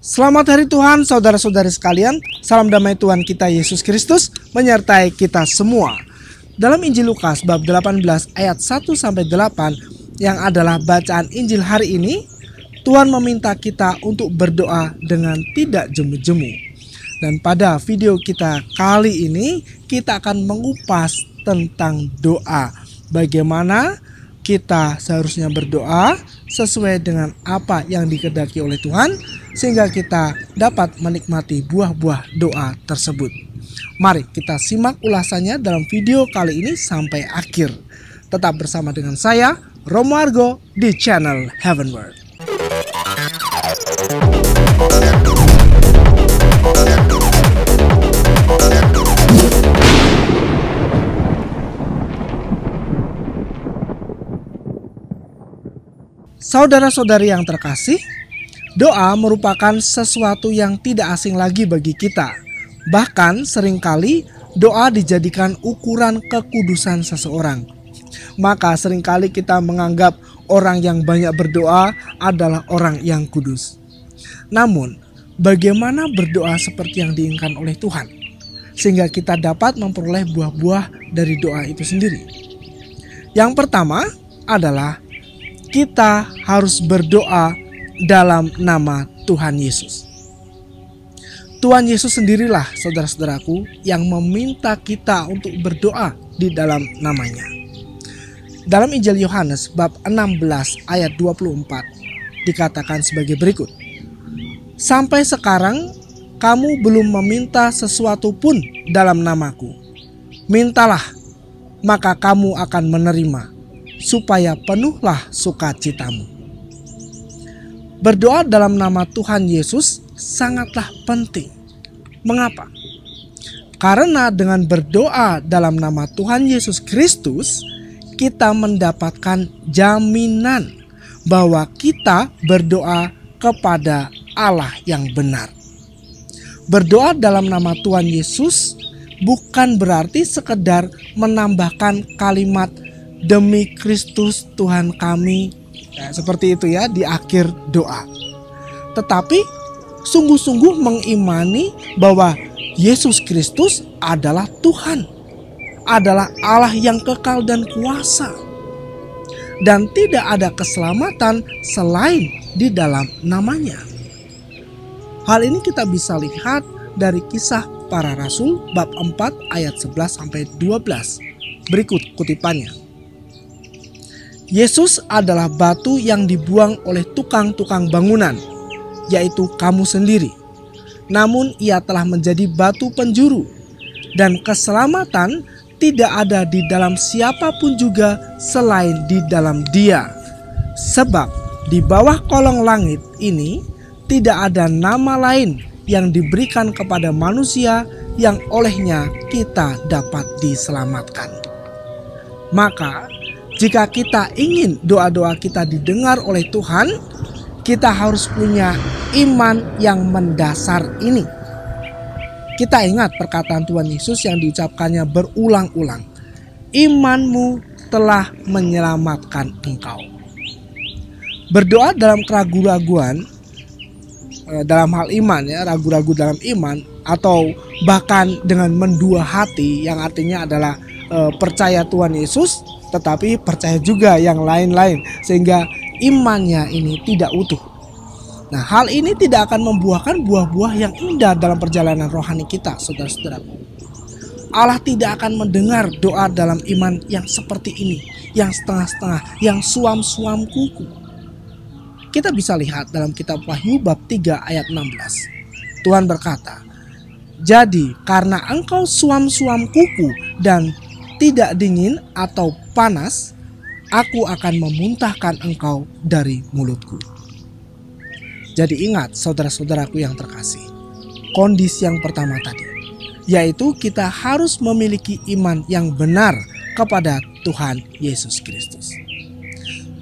Selamat hari Tuhan saudara-saudari sekalian. Salam damai Tuhan kita Yesus Kristus menyertai kita semua. Dalam Injil Lukas bab 18 ayat 1-8 yang adalah bacaan Injil hari ini, Tuhan meminta kita untuk berdoa dengan tidak jemu-jemu. Dan pada video kita kali ini kita akan mengupas tentang doa. Bagaimana kita seharusnya berdoa sesuai dengan apa yang dikehendaki oleh Tuhan, sehingga kita dapat menikmati buah-buah doa tersebut. Mari kita simak ulasannya dalam video kali ini sampai akhir. Tetap bersama dengan saya, Romo Argo, di channel Heavenward. Saudara-saudari yang terkasih, doa merupakan sesuatu yang tidak asing lagi bagi kita. Bahkan seringkali doa dijadikan ukuran kekudusan seseorang. Maka seringkali kita menganggap orang yang banyak berdoa adalah orang yang kudus. Namun, bagaimana berdoa seperti yang diinginkan oleh Tuhan, sehingga kita dapat memperoleh buah-buah dari doa itu sendiri? Yang pertama adalah kita harus berdoa dalam nama Tuhan Yesus. Tuhan Yesus sendirilah, saudara-saudaraku, yang meminta kita untuk berdoa di dalam namanya. Dalam Injil Yohanes bab 16 ayat 24 dikatakan sebagai berikut. Sampai sekarang kamu belum meminta sesuatu pun dalam namaku. Mintalah, maka kamu akan menerima, supaya penuhlah sukacitamu. Berdoa dalam nama Tuhan Yesus sangatlah penting. Mengapa? Karena dengan berdoa dalam nama Tuhan Yesus Kristus, kita mendapatkan jaminan bahwa kita berdoa kepada Allah yang benar. Berdoa dalam nama Tuhan Yesus bukan berarti sekedar menambahkan kalimat demi Kristus Tuhan kami, seperti itu ya, di akhir doa. Tetapi sungguh-sungguh mengimani bahwa Yesus Kristus adalah Tuhan, adalah Allah yang kekal dan kuasa, dan tidak ada keselamatan selain di dalam namanya. Hal ini kita bisa lihat dari Kisah Para Rasul bab 4 ayat 11-12. Berikut kutipannya. Yesus adalah batu yang dibuang oleh tukang-tukang bangunan, yaitu kamu sendiri. Namun ia telah menjadi batu penjuru, dan keselamatan tidak ada di dalam siapapun juga selain di dalam Dia. Sebab di bawah kolong langit ini tidak ada nama lain yang diberikan kepada manusia yang olehnya kita dapat diselamatkan. Maka jika kita ingin doa-doa kita didengar oleh Tuhan, kita harus punya iman yang mendasar ini. Kita ingat perkataan Tuhan Yesus yang diucapkannya berulang-ulang. Imanmu telah menyelamatkan engkau. Berdoa dalam keraguan-raguan, dalam hal iman ya, ragu-ragu dalam iman, atau bahkan dengan mendua hati, yang artinya adalah percaya Tuhan Yesus tetapi percaya juga yang lain-lain, sehingga imannya ini tidak utuh. Nah, hal ini tidak akan membuahkan buah-buah yang indah dalam perjalanan rohani kita, saudara-saudaraku. Allah tidak akan mendengar doa dalam iman yang seperti ini, yang setengah-setengah, yang suam-suam kuku. Kita bisa lihat dalam kitab Wahyu bab 3 ayat 16. Tuhan berkata, "Jadi karena engkau suam-suam kuku dan tidak dingin atau panas, aku akan memuntahkan engkau dari mulutku." Jadi ingat, saudara-saudaraku yang terkasih, kondisi yang pertama tadi, yaitu kita harus memiliki iman yang benar kepada Tuhan Yesus Kristus.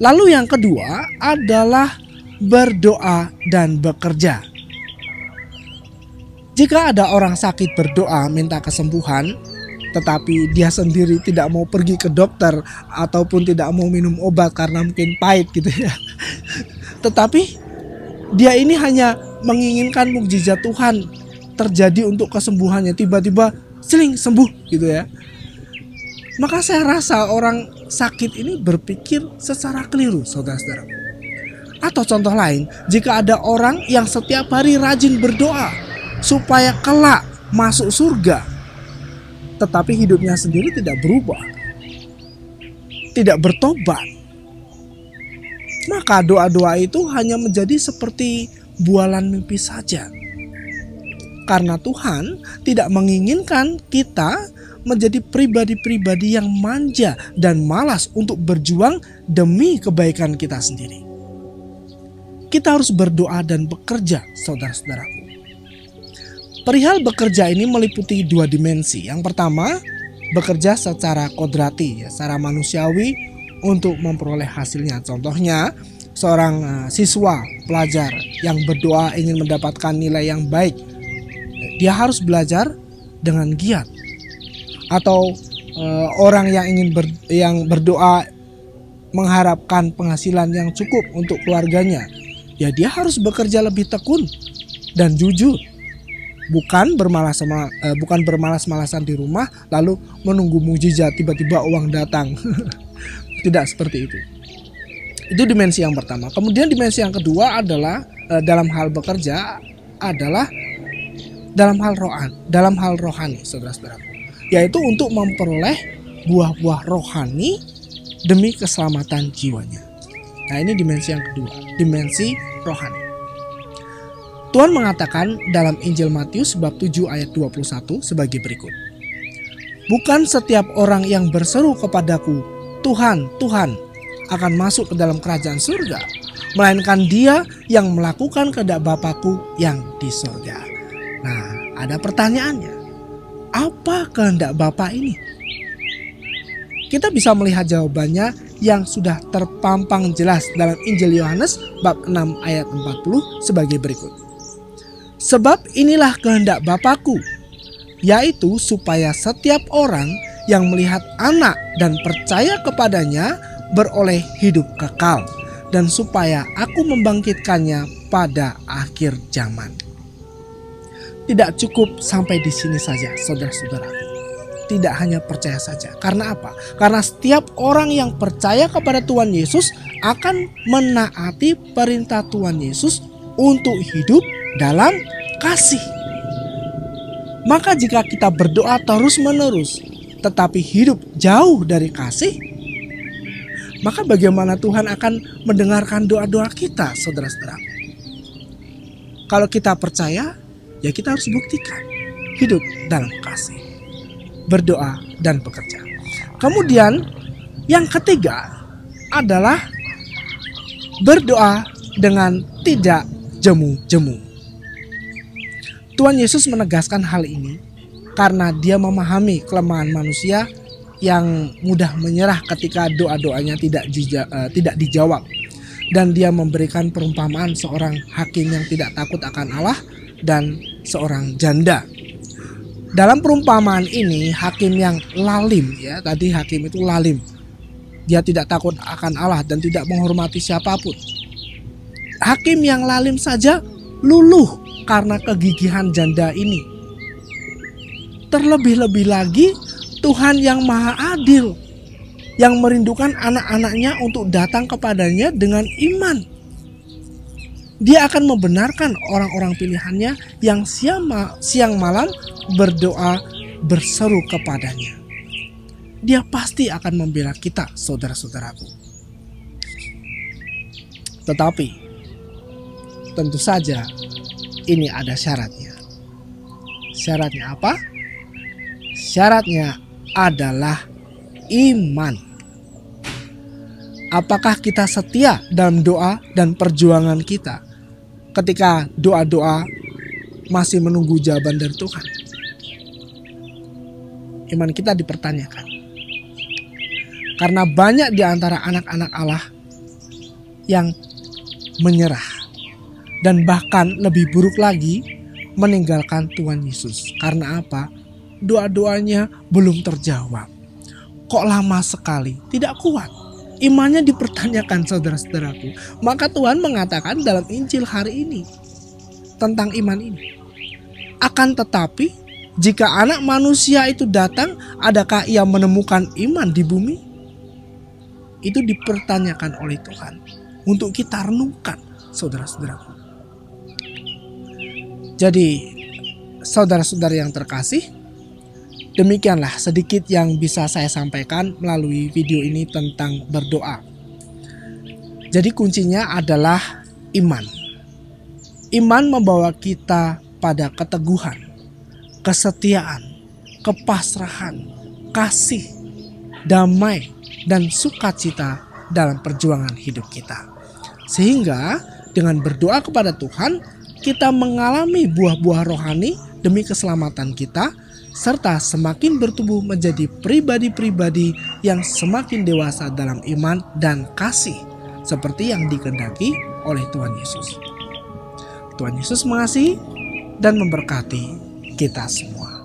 Lalu yang kedua adalah berdoa dan bekerja. Jika ada orang sakit berdoa minta kesembuhan, tetapi dia sendiri tidak mau pergi ke dokter ataupun tidak mau minum obat karena mungkin pahit gitu ya. Tetapi dia ini hanya menginginkan mukjizat Tuhan terjadi untuk kesembuhannya, tiba-tiba seling sembuh gitu ya. Maka saya rasa orang sakit ini berpikir secara keliru, saudara-saudara. Atau contoh lain, jika ada orang yang setiap hari rajin berdoa supaya kelak masuk surga, tetapi hidupnya sendiri tidak berubah, tidak bertobat, maka doa-doa itu hanya menjadi seperti bualan mimpi saja. Karena Tuhan tidak menginginkan kita menjadi pribadi-pribadi yang manja dan malas untuk berjuang demi kebaikan kita sendiri. Kita harus berdoa dan bekerja, saudara-saudaraku. Perihal bekerja ini meliputi dua dimensi. Yang pertama, bekerja secara kodrati, secara manusiawi untuk memperoleh hasilnya. Contohnya, seorang siswa, pelajar yang berdoa ingin mendapatkan nilai yang baik, dia harus belajar dengan giat. Atau orang yang ingin berdoa mengharapkan penghasilan yang cukup untuk keluarganya, ya dia harus bekerja lebih tekun dan jujur. Bukan bermalas-malasan di rumah lalu menunggu mukjizat tiba-tiba uang datang. Tidak seperti itu. Itu dimensi yang pertama. Kemudian dimensi yang kedua adalah dalam hal bekerja adalah dalam hal rohani, saudara-saudaraku, yaitu untuk memperoleh buah-buah rohani demi keselamatan jiwanya. Nah, ini dimensi yang kedua, dimensi rohani. Tuhan mengatakan dalam Injil Matius bab 7 ayat 21 sebagai berikut. Bukan setiap orang yang berseru kepadaku, Tuhan, Tuhan, akan masuk ke dalam kerajaan surga, melainkan dia yang melakukan kehendak Bapa-Ku yang di surga. Nah, ada pertanyaannya. Apa kehendak Bapa ini? Kita bisa melihat jawabannya yang sudah terpampang jelas dalam Injil Yohanes bab 6 ayat 40 sebagai berikut. Sebab inilah kehendak Bapa-Ku, yaitu supaya setiap orang yang melihat Anak dan percaya kepadanya beroleh hidup kekal, dan supaya Aku membangkitkannya pada akhir zaman. Tidak cukup sampai di sini saja, saudara-saudaraku. Tidak hanya percaya saja. Karena apa? Karena setiap orang yang percaya kepada Tuhan Yesus akan menaati perintah Tuhan Yesus untuk hidup dalam kasih. Maka jika kita berdoa terus-menerus tetapi hidup jauh dari kasih, maka bagaimana Tuhan akan mendengarkan doa-doa kita, saudara-saudara? Kalau kita percaya, ya kita harus buktikan hidup dalam kasih, berdoa dan bekerja. Kemudian yang ketiga adalah berdoa dengan tidak jemu-jemu. Tuhan Yesus menegaskan hal ini karena dia memahami kelemahan manusia yang mudah menyerah ketika doa-doanya tidak dijawab. Dan dia memberikan perumpamaan seorang hakim yang tidak takut akan Allah dan seorang janda. Dalam perumpamaan ini hakim yang lalim, ya tadi hakim itu lalim. Dia tidak takut akan Allah dan tidak menghormati siapapun. Hakim yang lalim saja luluh karena kegigihan janda ini. Terlebih-lebih lagi Tuhan yang maha adil, yang merindukan anak-anaknya untuk datang kepadanya dengan iman. Dia akan membenarkan orang-orang pilihannya yang siang malam berdoa berseru kepadanya. Dia pasti akan membela kita, saudara-saudaraku. Tetapi tentu saja ini ada syaratnya. Syaratnya apa? Syaratnya adalah iman. Apakah kita setia dalam doa dan perjuangan kita ketika doa-doa masih menunggu jawaban dari Tuhan? Iman kita dipertanyakan. Karena banyak di antara anak-anak Allah yang menyerah dan bahkan lebih buruk lagi meninggalkan Tuhan Yesus. Karena apa? Doa-doanya belum terjawab. Kok lama sekali? Tidak kuat. Imannya dipertanyakan, saudara-saudaraku. Maka Tuhan mengatakan dalam Injil hari ini, tentang iman ini. Akan tetapi, jika Anak Manusia itu datang, adakah ia menemukan iman di bumi? Itu dipertanyakan oleh Tuhan untuk kita renungkan, saudara-saudaraku. Jadi, saudara-saudara yang terkasih, demikianlah sedikit yang bisa saya sampaikan melalui video ini tentang berdoa. Jadi kuncinya adalah iman. Iman membawa kita pada keteguhan, kesetiaan, kepasrahan, kasih, damai, dan sukacita dalam perjuangan hidup kita. Sehingga dengan berdoa kepada Tuhan, kita mengalami buah-buah rohani demi keselamatan kita, serta semakin bertumbuh menjadi pribadi-pribadi yang semakin dewasa dalam iman dan kasih, seperti yang dikehendaki oleh Tuhan Yesus. Tuhan Yesus mengasihi dan memberkati kita semua.